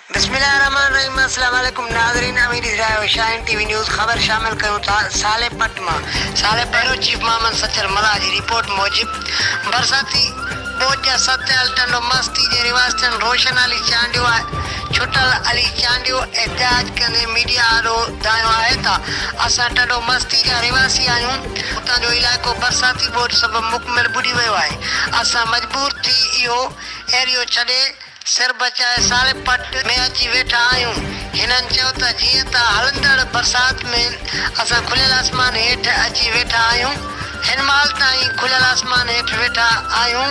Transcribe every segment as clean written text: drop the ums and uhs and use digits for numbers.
बिस्मिल्लाहिर्रहमानिर्रहीम। अस्सलाम वालेकुम नाज़रीन, अमीर इजराइल शाहीन टीवी न्यूज़ ख़बर शामिल करूँ था। साले पट मां साले पहिरों चीफ मोहम्मद सचर मला जी रिपोर्ट मूजिब बरसाती बोझ जा 7 टन मस्ती जे रिवास्तन रोशन अली चांडियो छुटल अली चांडियो एहतियाज कंदे मीडिया आॾो दायो आहे त असां टंडो मस्ती जा रिवासी आहियूं। उतां जो इलाइक़ो बरसाती बोझ सबबि मुकमिल बुॾी वियो आहे। असां मजबूर थी इहो एरियो छॾे सिर बचाए साले पट में अची वेठा आहियूं। हिननि चयो त जीअं त हलंदड़ बरसात में असां खुलियल आसमान हेठि अची वेठा आहियूं, हिन महिल ताईं खुलियल आसमान हेठि वेठा आहियूं।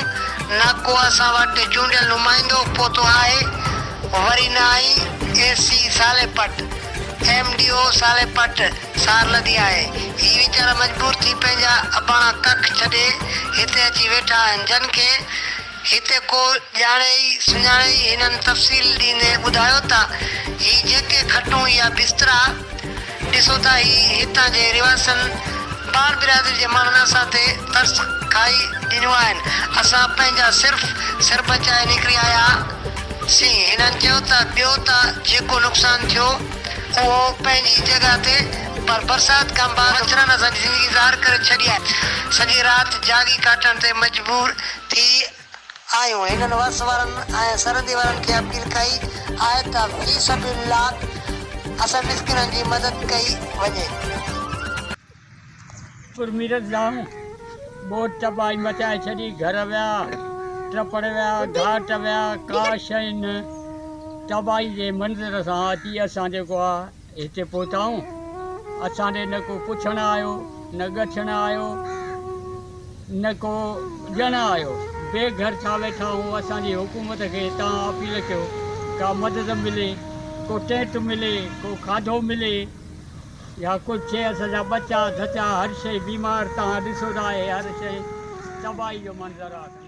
न को असां वटि चूंडियल नुमाइंदो पहुतो आहे, वरी न आई एसी साले पट MDO साले पट सार लधी आहे। ही वीचारा मजबूर थी पंहिंजा अबाणा कख छॾे हिते अची वेठा आहिनि। जन खे हिते को ॼाणे ई सुञाणे ई हिननि तफ़सील ॾींदे ॿुधायो त ही जेके खटूं या बिस्तरा ॾिसो था, ही हितां जे रिवासनि बार बिरादरी जे माण्हुनि असां ते तरस खाई ॾिनियूं आहिनि। असां पंहिंजा सिर्फ़ु सिर बचाए निकिरी आयासीं। हिननि चयो त ॿियो त जेको नुक़सानु थियो उहो पंहिंजी जॻह ते, पर बरसाति खां बाद मच्छरनि असांजी ज़िंदगी ज़ाहिर करे छॾी आहे। सॼी राति जागी काटण ते मजबूर थी आहियूं। हिननि वस वारनि ऐं सरहदी वारनि खे अपील कई आहे त फी सबिलिल्लाह असां मिस्किननि जी मदद कई वञे। पुरमीरत जाऊं बोट तबाही मचाए छॾी, घर विया, टपड़ विया, घाट विया, का शइ न तबाही जे मंज़र सां अची असां जेको आहे हिते पहुताऊं। असांजे न को पुछणु आयो, न ॻछणु आयो, न को ॼण आयो। बेघर छा वेठा आहियूं। असांजी हुकूमत खे तव्हां अपील कयो का मदद मिले, को टेंट मिले, को खाधो मिले, या कुझु शइ असांजा बचा धचा हर शइ बीमार तव्हां ॾिसो था, हर शइ तबाही जो मंज़र आहे।